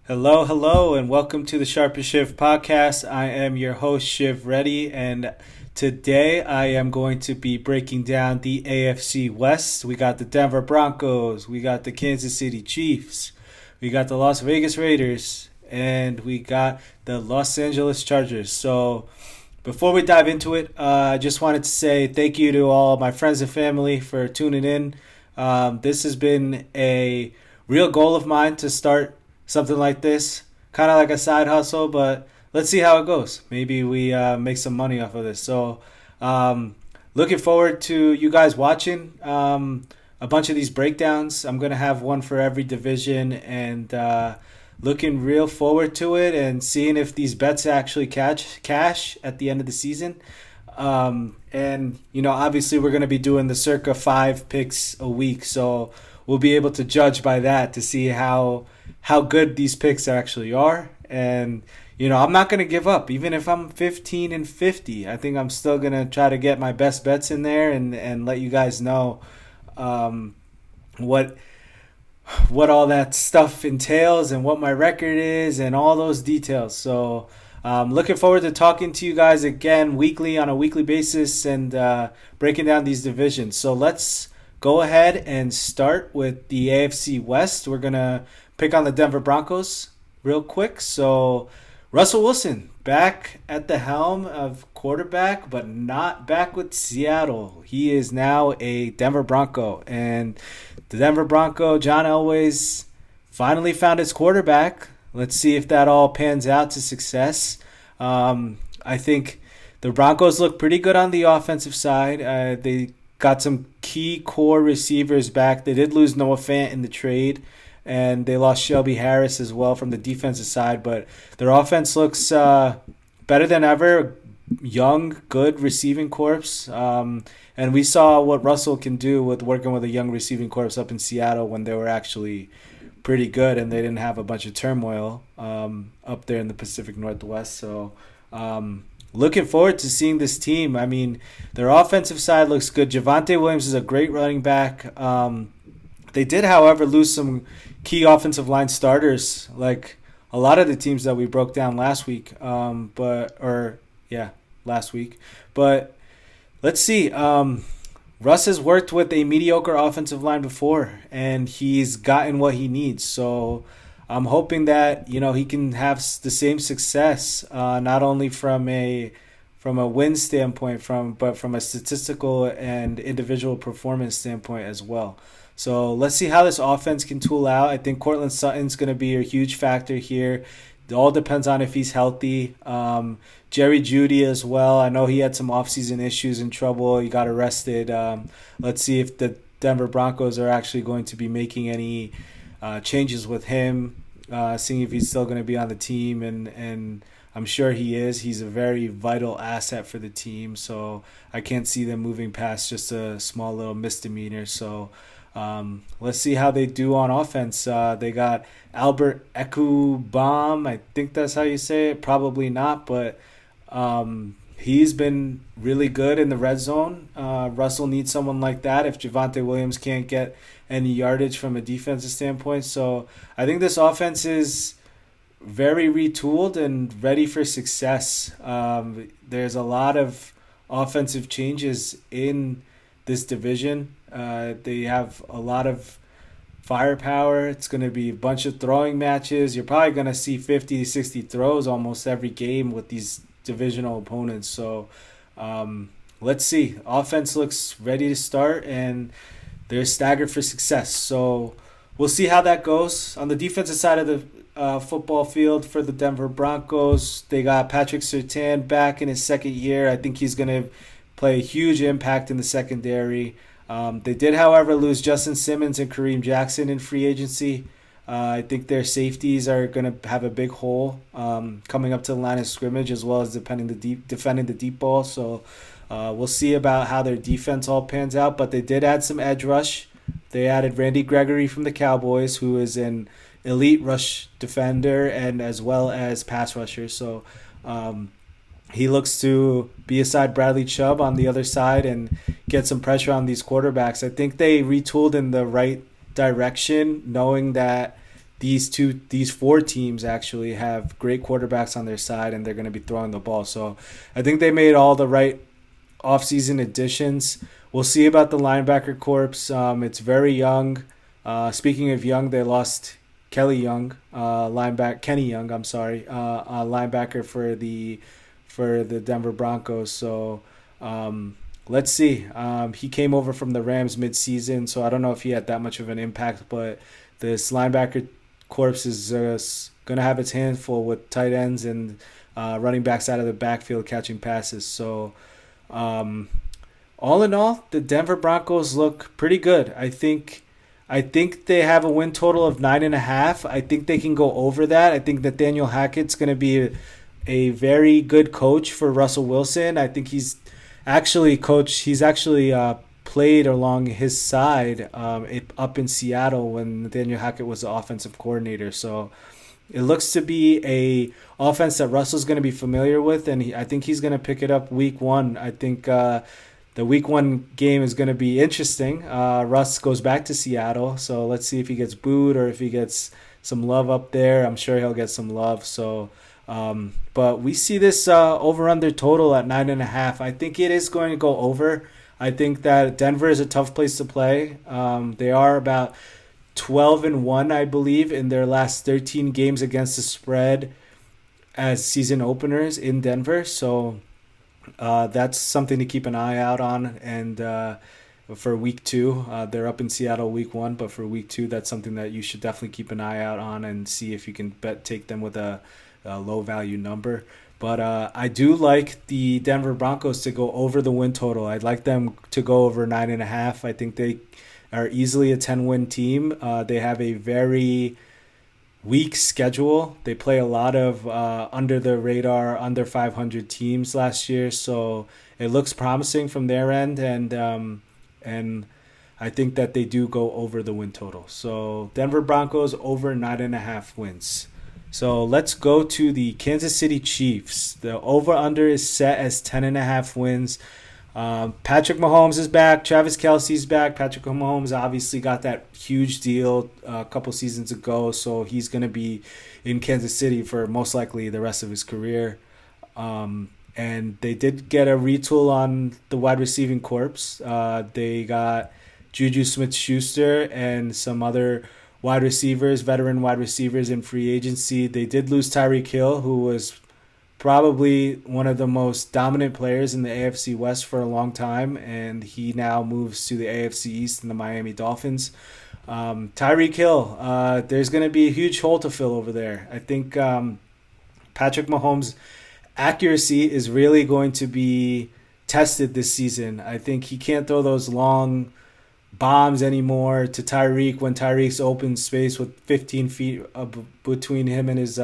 Hello, hello, and welcome to the Sharpest Shift podcast. I am your host, Shiv Reddy, and today I am going to be breaking down the AFC West. We got the Denver Broncos, we got the Kansas City Chiefs, we got the Las Vegas Raiders, and we got the Los Angeles Chargers. So, before we dive into it, I just wanted to say thank you to all my friends and family for tuning in. This has been a real goal of mine to start something like this, kind of like a side hustle, but let's see how it goes. Maybe we make some money off of this. So, looking forward to you guys watching a bunch of these breakdowns. I'm going to have one for every division, and looking real forward to it and seeing if these bets actually catch cash at the end of the season. And, obviously we're going to be doing the circa 5 picks a week. So we'll be able to judge by that to see how good these picks actually are. And, I'm not going to give up. Even if I'm 15-50, I think I'm still going to try to get my best bets in there and let you guys know what all that stuff entails and what my record is and all those details. So looking forward to talking to you guys again on a weekly basis and breaking down these divisions. So let's go ahead and start with the AFC West. We're going to pick on the Denver Broncos real quick. So Russell Wilson back at the helm of quarterback, but not back with Seattle. He is now a Denver Bronco. And the Denver Bronco, John Elway's finally found his quarterback. Let's see if that all pans out to success. I think the Broncos look pretty good on the offensive side. They got some key core receivers back. They did lose Noah Fant in the trade, and they lost Shelby Harris as well from the defensive side. But their offense looks better than ever. Young, good receiving corps. And we saw what Russell can do with working with a young receiving corps up in Seattle when they were actually pretty good and they didn't have a bunch of turmoil up there in the Pacific Northwest. So looking forward to seeing this team. I mean, their offensive side looks good. Javonte Williams is a great running back. They did, however, lose some key offensive line starters, like a lot of the teams that we broke down last week. Last week. But let's see. Russ has worked with a mediocre offensive line before, and he's gotten what he needs. So I'm hoping that he can have the same success, not only from a win standpoint, but from a statistical and individual performance standpoint as well. So let's see how this offense can tool out. I think Cortland Sutton's going to be a huge factor here. It all depends on if he's healthy. Jerry Jeudy as well. I know he had some offseason issues and trouble. He got arrested. Let's see if the Denver Broncos are actually going to be making any changes with him, seeing if he's still going to be on the team. And I'm sure he is. He's a very vital asset for the team. So I can't see them moving past just a small little misdemeanor. So let's see how they do on offense. They got Albert Ekubam. I think that's how you say it. Probably not, but he's been really good in the red zone. Russell needs someone like that if Javonte Williams can't get any yardage from a defensive standpoint. So I think this offense is very retooled and ready for success. There's a lot of offensive changes in this division. They have a lot of firepower. It's going to be a bunch of throwing matches. You're probably going to see 50 to 60 throws almost every game with these divisional opponents. So let's see. Offense looks ready to start, and they're staggered for success. So we'll see how that goes. On the defensive side of the football field for the Denver Broncos, they got Patrick Surtain back in his second year. I think he's going to play a huge impact in the secondary. They did, however, lose Justin Simmons and Kareem Jackson in free agency. I think their safeties are going to have a big hole coming up to the line of scrimmage, as well as defending the deep ball. So we'll see about how their defense all pans out. But they did add some edge rush. They added Randy Gregory from the Cowboys, who is an elite rush defender and as well as pass rusher. So he looks to be aside Bradley Chubb on the other side and get some pressure on these quarterbacks. I think they retooled in the right direction, knowing that these four teams actually have great quarterbacks on their side, and they're going to be throwing the ball. So I think they made all the right offseason additions. We'll see about the linebacker corps. It's very young. Speaking of young, they lost Kenny Young. I'm sorry, linebacker for the Denver Broncos. So let's see. He came over from the Rams midseason, so I don't know if he had that much of an impact. But this linebacker corps is going to have its handful with tight ends and running backs out of the backfield catching passes. So all in all, the Denver Broncos look pretty good. I think they have a win total of 9.5. I think they can go over that. I think that Daniel Hackett's going to be a very good coach for Russell Wilson. I think he's actually coached. He's actually played along his side up in Seattle when Daniel Hackett was the offensive coordinator. So it looks to be a offense that Russell's going to be familiar with, and I think he's going to pick it up week one. I think the week one game is going to be interesting. Russ goes back to Seattle, so let's see if he gets booed or if he gets some love up there. I'm sure he'll get some love. So, but we see this over-under total at 9.5. I think it is going to go over. I think that Denver is a tough place to play. They are about 12-1, I believe, in their last 13 games against the spread as season openers in Denver. So that's something to keep an eye out on. And for week two, they're up in Seattle week one, but for week two, that's something that you should definitely keep an eye out on and see if you can take them with a low value number. But I do like the Denver Broncos to go over the win total. I'd like them to go over 9.5. I think they are easily a 10-win team. They have a very weak schedule. They play a lot of under the radar, under 500 teams last year, so it looks promising from their end, and I think that they do go over the win total. So Denver Broncos over 9.5 wins. So let's go to the Kansas City Chiefs. The over-under is set as 10.5 wins. Patrick Mahomes is back. Travis Kelce's back. Patrick Mahomes obviously got that huge deal a couple seasons ago, so he's going to be in Kansas City for most likely the rest of his career. And they did get a retool on the wide receiving corps. They got Juju Smith-Schuster and some other wide receivers, veteran wide receivers in free agency. They did lose Tyreek Hill, who was probably one of the most dominant players in the AFC West for a long time, and he now moves to the AFC East in the Miami Dolphins. Tyreek Hill, there's going to be a huge hole to fill over there. I think Patrick Mahomes' accuracy is really going to be tested this season. I think he can't throw those long bombs anymore to Tyreek when Tyreek's open space with 15 feet between him and his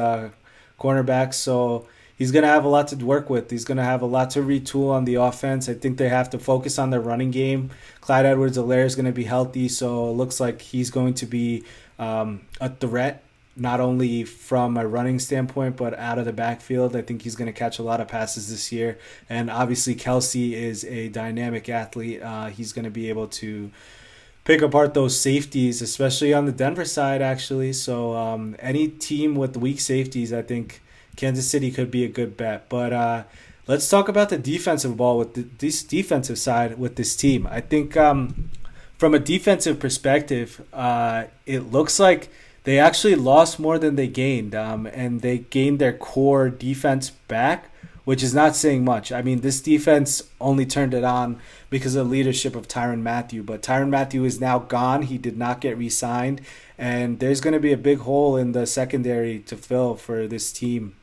cornerbacks. So he's going to have a lot to work with. He's going to have a lot to retool on the offense. I think they have to focus on their running game. Clyde Edwards-Helaire is going to be healthy, so it looks like he's going to be a threat, not only from a running standpoint, but out of the backfield. I think he's going to catch a lot of passes this year. And obviously, Kelce is a dynamic athlete. He's going to be able to pick apart those safeties, especially on the Denver side, actually. So any team with weak safeties, I think Kansas City could be a good bet. But let's talk about the defensive ball with this defensive side with this team. I think from a defensive perspective, it looks like they actually lost more than they gained, and they gained their core defense back, which is not saying much. I mean, this defense only turned it on because of the leadership of Tyrann Mathieu, but Tyrann Mathieu is now gone. He did not get re-signed, and there's going to be a big hole in the secondary to fill for this team.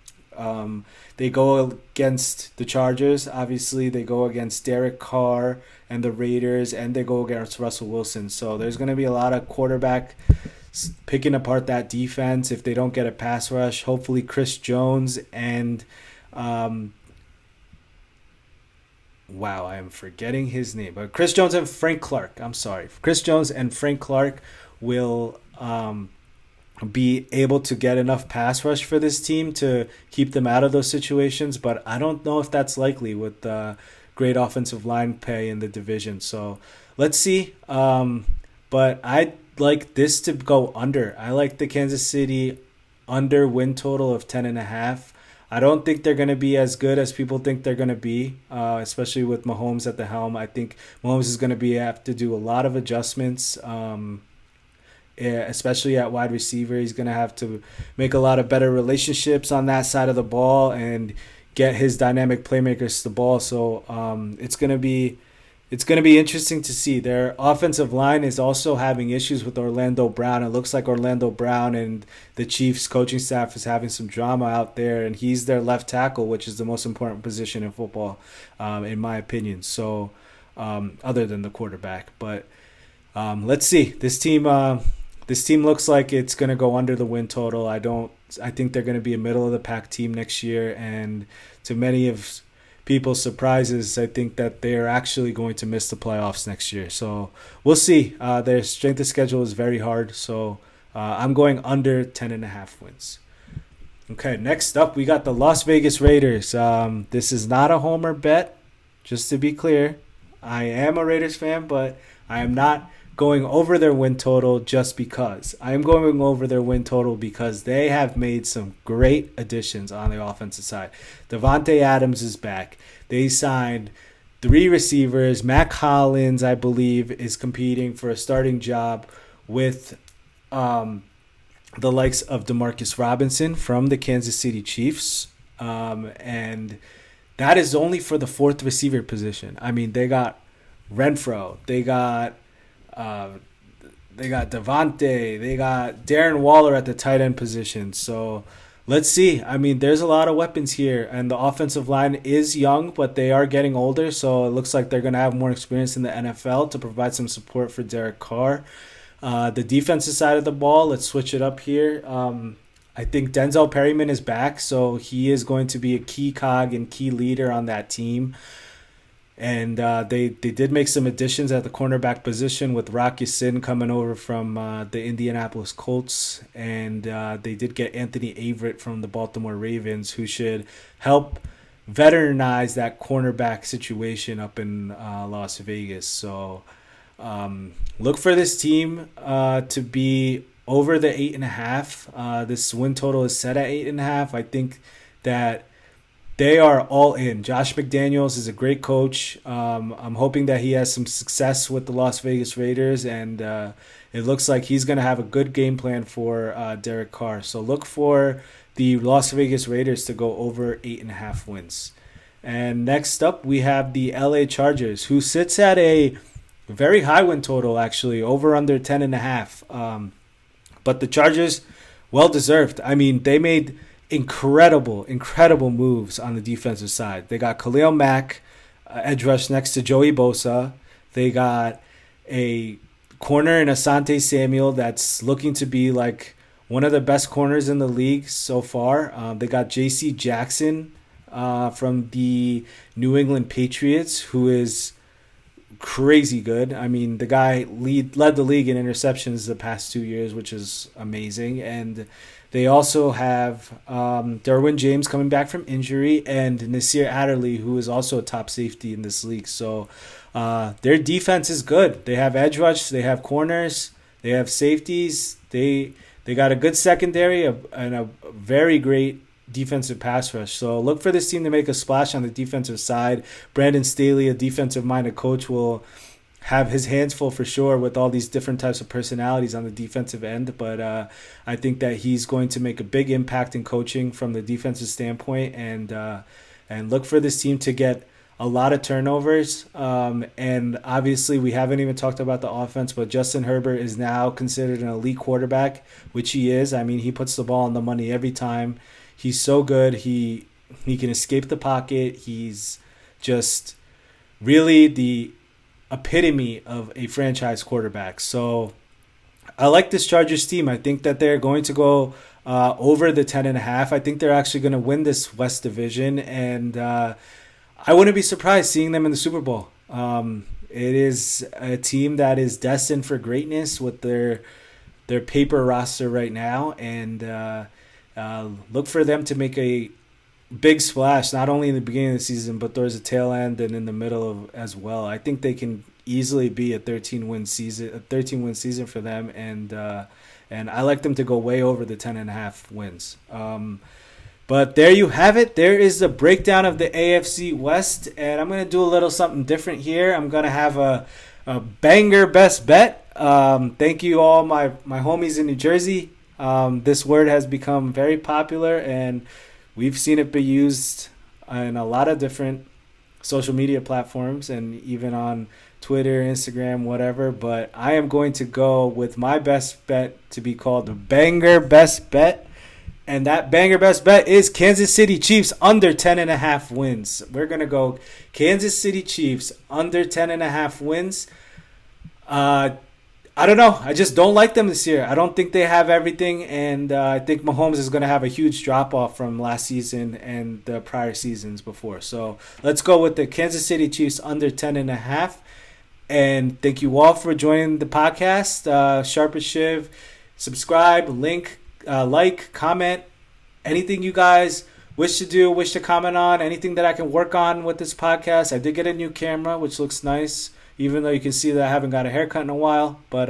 They go against the Chargers, obviously. They go against Derek Carr and the Raiders, and they go against Russell Wilson. So there's going to be a lot of quarterback picking apart that defense if they don't get a pass rush. Hopefully Chris Jones and wow, I am forgetting his name. But Chris Jones and Frank Clark. I'm sorry. Chris Jones and Frank Clark will be able to get enough pass rush for this team to keep them out of those situations. But I don't know if that's likely with great offensive line play in the division. So let's see. But I like this to go under. I like the Kansas City under win total of 10.5. I don't think they're going to be as good as people think they're going to be, especially with Mahomes at the helm. I think Mahomes is going to be have to do a lot of adjustments, especially at wide receiver. He's going to have to make a lot of better relationships on that side of the ball and get his dynamic playmakers the ball. So it's going to be interesting to see. Their offensive line is also having issues with Orlando Brown. It looks like Orlando Brown and the Chiefs coaching staff is having some drama out there, and he's their left tackle, which is the most important position in football, in my opinion. So, other than the quarterback, but let's see. This team looks like it's going to go under the win total. I think they're going to be a middle of the pack team next year, and to many of people's surprises, I think that they're actually going to miss the playoffs next year. So we'll see. Their strength of schedule is very hard. So I'm going under 10.5 wins. Okay, next up, we got the Las Vegas Raiders. This is not a homer bet, just to be clear. I am a Raiders fan, but I am not going over their win total just because. I am going over their win total because they have made some great additions on the offensive side. Devontae Adams is back. They signed 3 receivers. Matt Collins, I believe, is competing for a starting job with the likes of Demarcus Robinson from the Kansas City Chiefs. And that is only for the 4th receiver position. I mean, they got Renfro. They got Devontae. They got Darren Waller at the tight end position. So let's see. I mean, there's a lot of weapons here, and the offensive line is young, but they are getting older. So it looks like they're going to have more experience in the NFL to provide some support for Derek Carr. The defensive side of the ball, let's switch it up here. I think Denzel Perryman is back, so he is going to be a key cog and key leader on that team. And they did make some additions at the cornerback position with Rocky Sin coming over from the Indianapolis Colts. And they did get Anthony Averett from the Baltimore Ravens, who should help veteranize that cornerback situation up in Las Vegas. So look for this team to be over the 8.5. This win total is set at 8.5. I think that they are all in. Josh McDaniels is a great coach. I'm hoping that he has some success with the Las Vegas Raiders, and it looks like he's going to have a good game plan for Derek Carr. So look for the Las Vegas Raiders to go over 8.5 wins. And next up, we have the LA Chargers, who sits at a very high win total, actually, over under 10.5. But the Chargers, well deserved. I mean, they made incredible moves on the defensive side. They got Khalil Mack, edge rush next to Joey Bosa. They got a corner in Asante Samuel that's looking to be like one of the best corners in the league so far. They got J.C. Jackson from the New England Patriots, who is crazy good. I mean, the guy led the league in interceptions the past 2 years, which is amazing. And they also have Derwin James coming back from injury and Nasir Adderley, who is also a top safety in this league. So their defense is good. They have edge rush, they have corners, they have safeties. They got a good secondary and a very great defensive pass rush. So look for this team to make a splash on the defensive side. Brandon Staley, a defensive-minded coach, will have his hands full for sure with all these different types of personalities on the defensive end. But I think that he's going to make a big impact in coaching from the defensive standpoint, and look for this team to get a lot of turnovers. And obviously we haven't even talked about the offense, but Justin Herbert is now considered an elite quarterback, which he is. I mean, he puts the ball on the money every time. He's so good. He can escape the pocket. He's just really the epitome of a franchise quarterback. So I like this Chargers team. I think that they're going to go over the 10.5. I think they're actually going to win this West Division, and I wouldn't be surprised seeing them in the Super Bowl. It is a team that is destined for greatness with their paper roster right now, and look for them to make a big splash, not only in the beginning of the season, but towards the tail end and in the middle of as well. I think they can easily be a 13 win season for them, and I like them to go way over the 10.5 wins. But there you have it. There is the breakdown of the AFC West, and I'm gonna do a little something different here. I'm gonna have a banger best bet. Thank you all my homies in New Jersey. This word has become very popular, and we've seen it be used in a lot of different social media platforms and even on Twitter, Instagram, whatever. But I am going to go with my best bet to be called the banger best bet. And that banger best bet is Kansas City Chiefs under 10.5 wins. We're going to go Kansas City Chiefs under 10.5 wins. I don't know. I just don't like them this year. I don't think they have everything, and I think Mahomes is going to have a huge drop-off from last season and the prior seasons before. So let's go with the Kansas City Chiefs under 10.5. And thank you all for joining the podcast. Sharp as Shiv. Subscribe, like, comment. Anything you guys wish to do, wish to comment on, anything that I can work on with this podcast. I did get a new camera, which looks nice, even though you can see that I haven't got a haircut in a while. But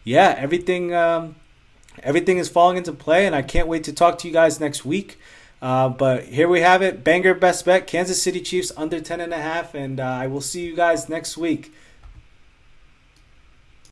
yeah, everything is falling into play, and I can't wait to talk to you guys next week. But here we have it. Banger best bet, Kansas City Chiefs under 10.5, and I will see you guys next week.